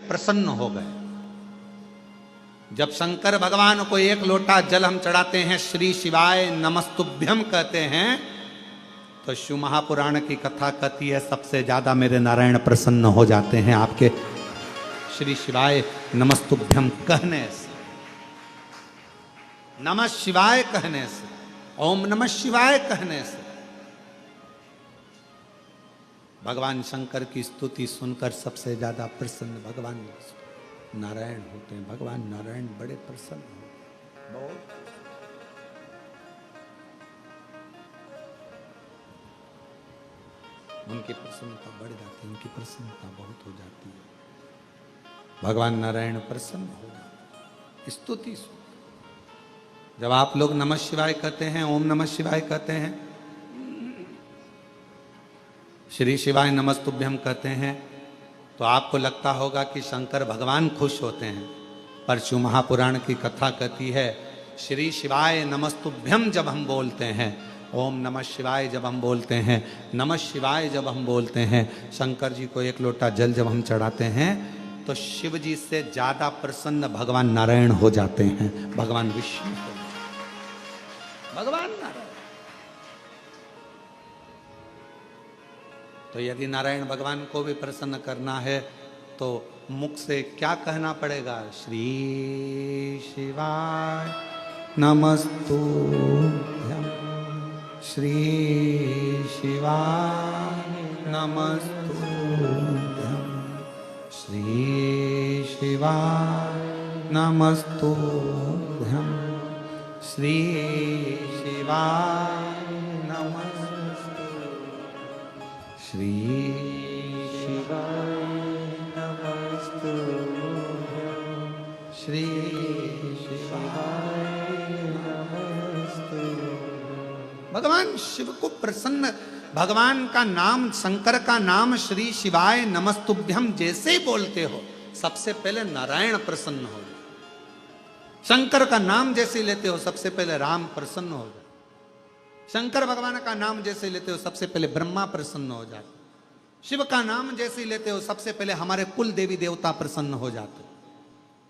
प्रसन्न हो गए। जब शंकर भगवान को एक लोटा जल हम चढ़ाते हैं, श्री शिवाय नमस्तुभ्यम कहते हैं, तो शिव महापुराण की कथा कहती है सबसे ज्यादा मेरे नारायण प्रसन्न हो जाते हैं आपके श्री शिवाय नमस्तुभ्यम कहने से, नमः शिवाय कहने से, ओम नमः शिवाय कहने से। भगवान शंकर की स्तुति सुनकर सबसे ज्यादा प्रसन्न भगवान नारायण होते हैं। भगवान नारायण बड़े प्रसन्न होते, बहुत। उनकी प्रसन्नता बढ़ जाती है, उनकी प्रसन्नता बहुत हो जाती है। भगवान नारायण प्रसन्न हो जाते, स्तुति सुन। जब आप लोग नमः शिवाय कहते हैं, ओम नमः शिवाय कहते हैं, श्री शिवाय नमस्तुभ्यम कहते हैं, तो आपको लगता होगा कि शंकर भगवान खुश होते हैं। पर शिव महापुराण की कथा कहती है श्री शिवाय नमस्तुभ्यम जब हम बोलते हैं, ओम नमः शिवाय जब हम बोलते हैं, नमः शिवाय जब हम बोलते हैं, शंकर जी को एक लोटा जल जब हम चढ़ाते हैं, तो शिव जी से ज्यादा प्रसन्न भगवान नारायण हो जाते हैं, भगवान विष्णु हो, भगवान नारायण। तो यदि नारायण भगवान को भी प्रसन्न करना है तो मुख से क्या कहना पड़ेगा? श्री शिवाय नमस्तुभ्यम, श्री शिवाय नमस्तुभ्यम, श्री शिवाय नमस्तुभ्यम, श्री शिवाय श्री शिवाय नमस्तुभ्यं, श्री शिवाय नमस्तुभ्यं। भगवान शिव को प्रसन्न, भगवान का नाम, शंकर का नाम श्री शिवाय नमस्तुभ्यम जैसे ही बोलते हो, सबसे पहले नारायण प्रसन्न हो जाए। शंकर का नाम जैसे लेते हो, सबसे पहले राम प्रसन्न हो जाए। शंकर भगवान का नाम जैसे लेते हो, सबसे पहले ब्रह्मा प्रसन्न हो जाते। शिव का नाम जैसे लेते हो, सबसे पहले हमारे कुल देवी देवता प्रसन्न हो जाते।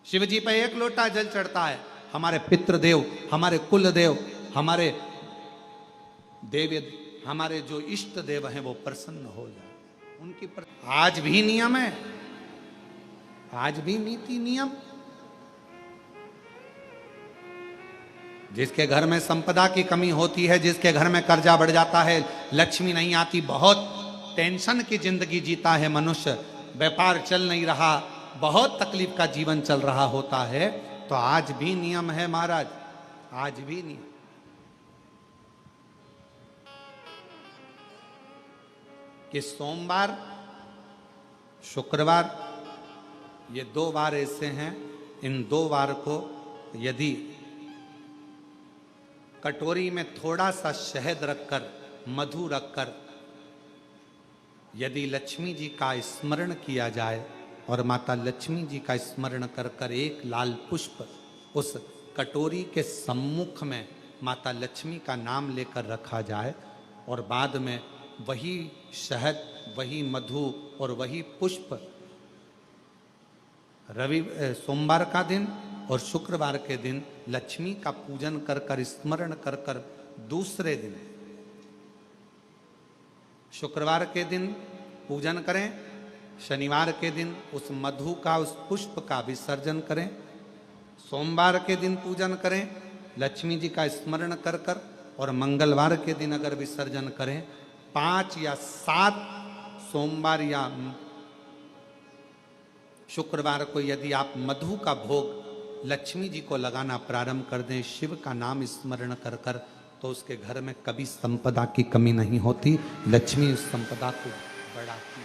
शिव जी पे एक लोटा जल चढ़ता है, हमारे पितृदेव, हमारे कुल देव, हमारे देव, हमारे जो इष्ट देव हैं वो प्रसन्न हो जाते। उनकी आज भी नियम है, आज भी नीति नियम। जिसके घर में संपदा की कमी होती है, जिसके घर में कर्जा बढ़ जाता है, लक्ष्मी नहीं आती, बहुत टेंशन की जिंदगी जीता है मनुष्य, व्यापार चल नहीं रहा, बहुत तकलीफ का जीवन चल रहा होता है, तो आज भी नियम है महाराज, आज भी नियम। कि सोमवार, शुक्रवार, ये 2 वार ऐसे हैं, इन 2 वार को यदि कटोरी में थोड़ा सा शहद रखकर, मधु रखकर, यदि लक्ष्मी जी का स्मरण किया जाए और माता लक्ष्मी जी का स्मरण कर कर एक लाल पुष्प उस कटोरी के सम्मुख में माता लक्ष्मी का नाम लेकर रखा जाए, और बाद में वही शहद, वही मधु और वही पुष्प सोमवार का दिन और शुक्रवार के दिन लक्ष्मी का पूजन कर कर, स्मरण कर कर, दूसरे दिन शुक्रवार के दिन पूजन करें, शनिवार के दिन उस मधु का, उस पुष्प का विसर्जन करें, सोमवार के दिन पूजन करें लक्ष्मी जी का स्मरण कर कर, और मंगलवार के दिन अगर विसर्जन करें, 5 या 7 सोमवार या शुक्रवार को यदि आप मधु का भोग लक्ष्मी जी को लगाना प्रारंभ कर दें, शिव का नाम स्मरण कर कर, तो उसके घर में कभी संपदा की कमी नहीं होती। लक्ष्मी उस संपदा को बढ़ाती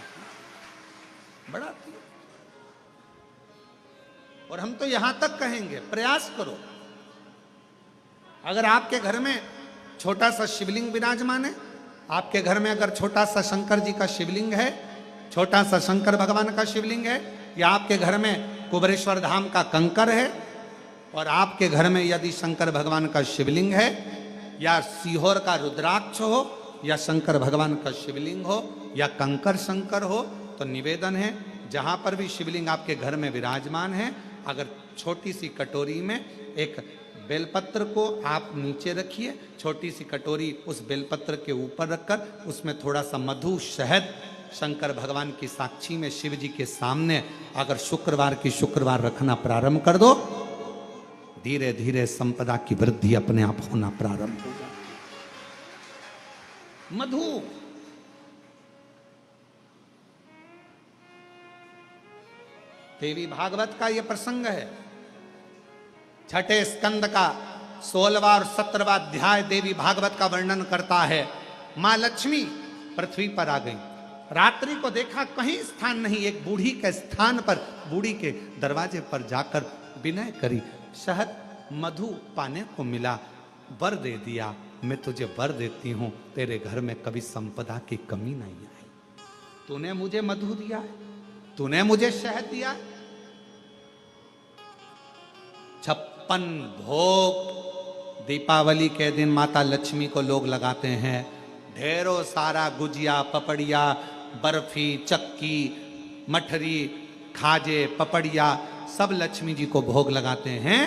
बढ़ाती। और हम तो यहां तक कहेंगे, प्रयास करो, अगर आपके घर में छोटा सा शिवलिंग विराजमान है, आपके घर में अगर छोटा सा शंकर जी का शिवलिंग है, छोटा सा शंकर भगवान का शिवलिंग है, या आपके घर में कुबेरेश्वर धाम का कंकर है, और आपके घर में यदि शंकर भगवान का शिवलिंग है, या सीहोर का रुद्राक्ष हो, या शंकर भगवान का शिवलिंग हो, या कंकर शंकर हो, तो निवेदन है जहां पर भी शिवलिंग आपके घर में विराजमान है, अगर छोटी सी कटोरी में एक बेलपत्र को आप नीचे रखिए, छोटी सी कटोरी उस बेलपत्र के ऊपर रखकर उसमें थोड़ा सा मधु शहद शंकर भगवान की साक्षी में शिव जी के सामने अगर शुक्रवार की शुक्रवार रखना प्रारंभ कर दो, धीरे धीरे संपदा की वृद्धि अपने आप होना प्रारंभ हो जाए। मधु देवी भागवत का यह प्रसंग है, छठे स्कंद का 16वां और 17वां अध्याय देवी भागवत का वर्णन करता है। मां लक्ष्मी पृथ्वी पर आ गई, रात्रि को देखा कहीं स्थान नहीं, एक बूढ़ी के स्थान पर, बूढ़ी के दरवाजे पर जाकर विनय करी, शहद मधु पाने को मिला, वर दे दिया, मैं तुझे वर देती हूं, तेरे घर में कभी संपदा की कमी नहीं आई। तूने मुझे मधु दिया है, तूने मुझे शहद दिया है। 56 भोग दीपावली के दिन माता लक्ष्मी को लोग लगाते हैं, ढेरों सारा गुजिया, पपड़िया, बर्फी, चक्की, मठरी, खाजे, पपड़िया सब लक्ष्मी जी को भोग लगाते हैं।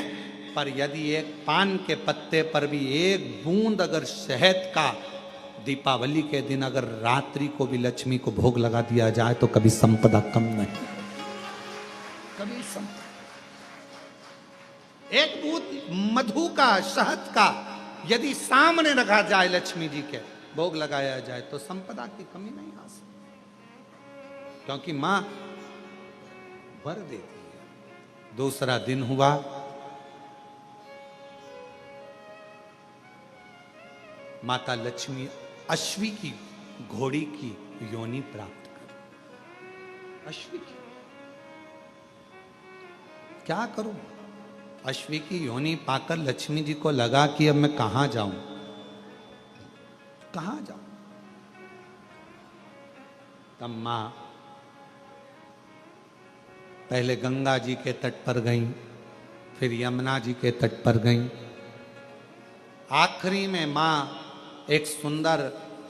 पर यदि एक पान के पत्ते पर भी एक बूंद अगर शहद का दीपावली के दिन अगर रात्रि को भी लक्ष्मी को भोग लगा दिया जाए तो कभी संपदा कम नहीं, कभी संपदा। एक बूंद मधु का, शहद का यदि सामने रखा जाए, लक्ष्मी जी के भोग लगाया जाए तो संपदा की कमी नहीं आ सकती, क्योंकि मां वर देती है। दूसरा दिन हुआ, माता लक्ष्मी अश्वी की घोड़ी की योनि प्राप्त कर। अश्वी की क्या करूं, अश्वी की योनि पाकर लक्ष्मी जी को लगा कि अब मैं कहां जाऊं, कहां जाऊं। तब मां पहले गंगा जी के तट पर गई, फिर यमुना जी के तट पर गई, आखिरी में मां एक सुंदर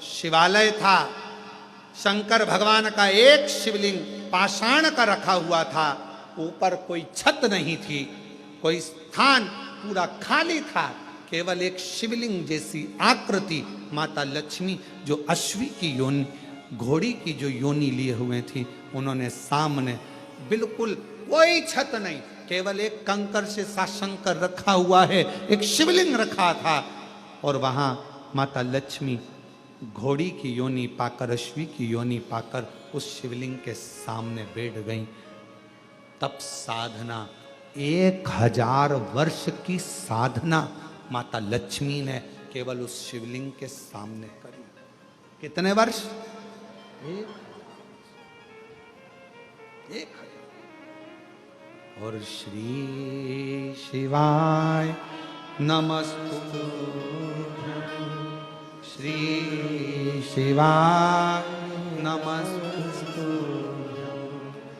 शिवालय था, शंकर भगवान का एक शिवलिंग पाषाण का रखा हुआ था, ऊपर कोई छत नहीं थी, कोई स्थान पूरा खाली था, केवल एक शिवलिंग जैसी आकृति माता लक्ष्मी जो अश्वी की योनि, घोड़ी की जो योनि लिए हुए थी, उन्होंने सामने बिल्कुल कोई छत नहीं, केवल एक कंकर से साशंकर रखा हुआ है, एक शिवलिंग रखा था, और वहां माता लक्ष्मी घोड़ी की योनि पाकर, अश्वी की योनि पाकर उस शिवलिंग के सामने बैठ गई। तप साधना, 1000 वर्ष की साधना माता लक्ष्मी ने केवल उस शिवलिंग के सामने करी। कितने वर्ष? एक। और श्री शिवाय नमस्तु, श्री शिवाय नमस्तु,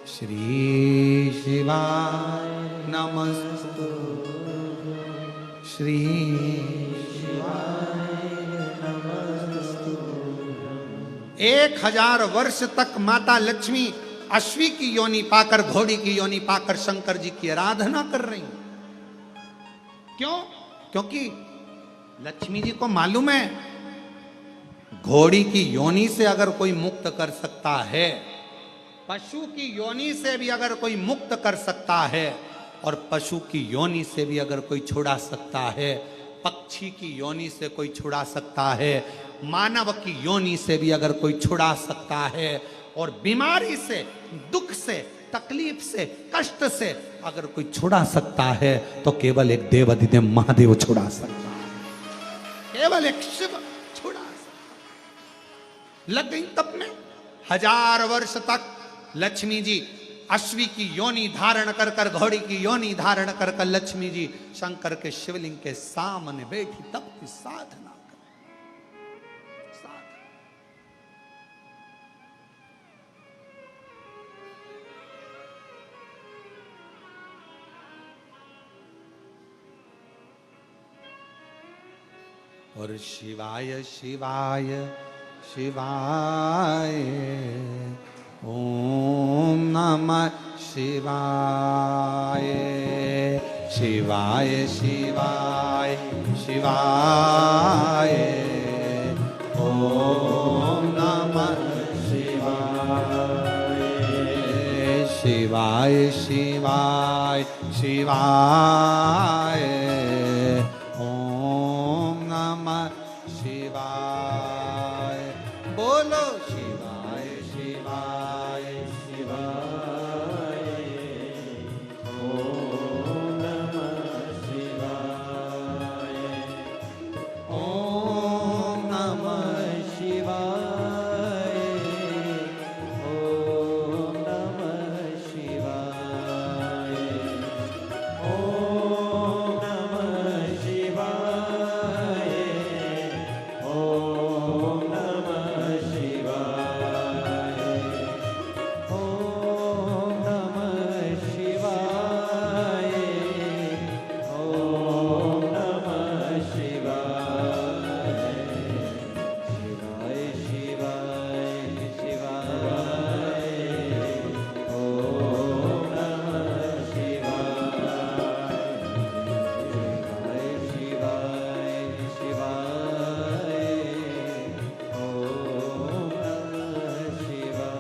श्री शिवाय नमस्तु, श्री शिवाय नमस्तु। 1000 वर्ष तक माता लक्ष्मी अश्वी की योनि पाकर, घोड़ी की योनि पाकर शंकर जी की आराधना कर रही। क्यों? क्योंकि लक्ष्मी जी को मालूम है घोड़ी की योनि से अगर कोई मुक्त कर सकता है, पशु की योनि से भी अगर कोई मुक्त कर सकता है, और पशु की योनि से भी अगर कोई छुड़ा सकता है, पक्षी की योनि से कोई छुड़ा सकता है, मानव की योनि से भी अगर कोई छुड़ा सकता है, और बीमारी से, दुख से, तकलीफ से, कष्ट से अगर कोई छुड़ा सकता है तो केवल एक देवाधिदेव महादेव छुड़ा सकता है, केवल एक शिव छुड़ा सकता। लग गई तप में। 1000 वर्ष तक लक्ष्मी जी अश्वी की योनि धारण कर कर, घोड़ी की योनि धारण कर कर लक्ष्मी जी शंकर के शिवलिंग के सामने बैठी तप की साधना कर। और शिवाय शिवाय शिवाय ओम नमः शिवाय शिवाय शिवाय शिवाय ओम नमः शिवाय शिवाय शिवाय शिवाय ओम नमः शिवाय बोलो शिवाय शिवाय शिवाय ओम नमः शिवाय ओम नमः शिवाय ओम नमः शिवाय ओम नमः शिवाय ओम नमः शिवाय ओम नमः शिवाय ओम नमः शिवाय शिवाय शिवाय शिवाय ओम नमः शिवाय शिवाय शिवाय ओम नमः शिवाय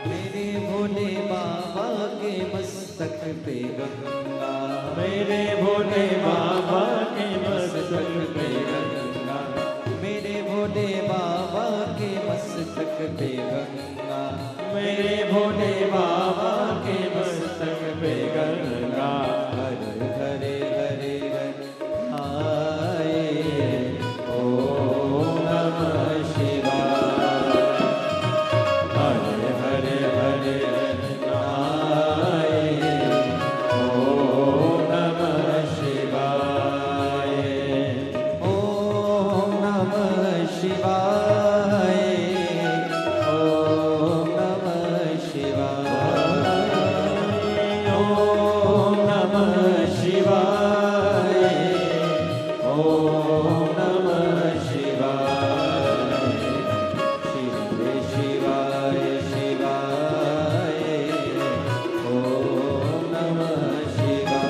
मेरे भोले बाबा के मस्तक पे गंगा मेरे भोले बाबा के मस्तक पे गंगा मेरे भोले बाबा के मस्तक पे गंगा मेरे भोले बाबा के मस्तक पे गंगा हरे हरे हरे आए ओम नमः शिवाय हरे हरे हरे आए ओम नमः शिवाय ओम नमः शिवाय ओम नमः शिवाय ओम नमः शिवाय ओम नमः शिवाय शिवाय शिवाय ओम नमः शिवाय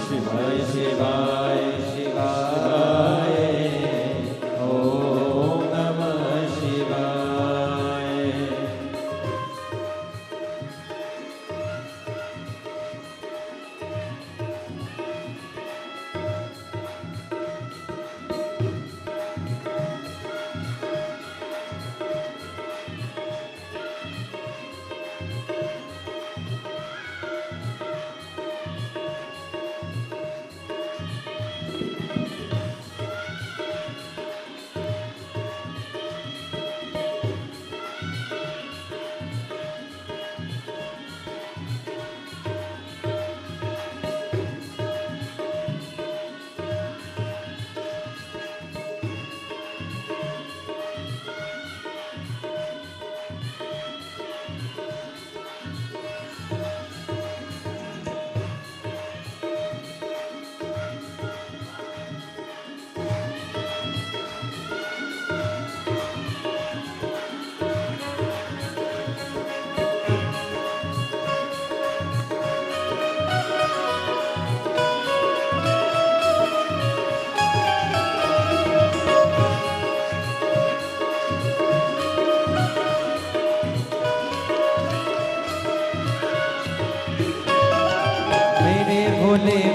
शिवाय शिवाय शिवाय ओम नमः शिवाय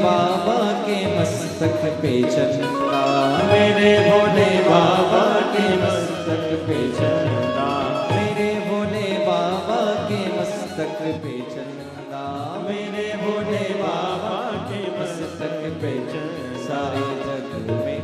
बाबा के मस्तक पे चंदा, मेरे भोले बाबा के मस्तक पे चंदा, मेरे भोले बाबा के मस्तक पे चंदा, मेरे भोले बाबा के मस्तक पे चंदा, सारे जग में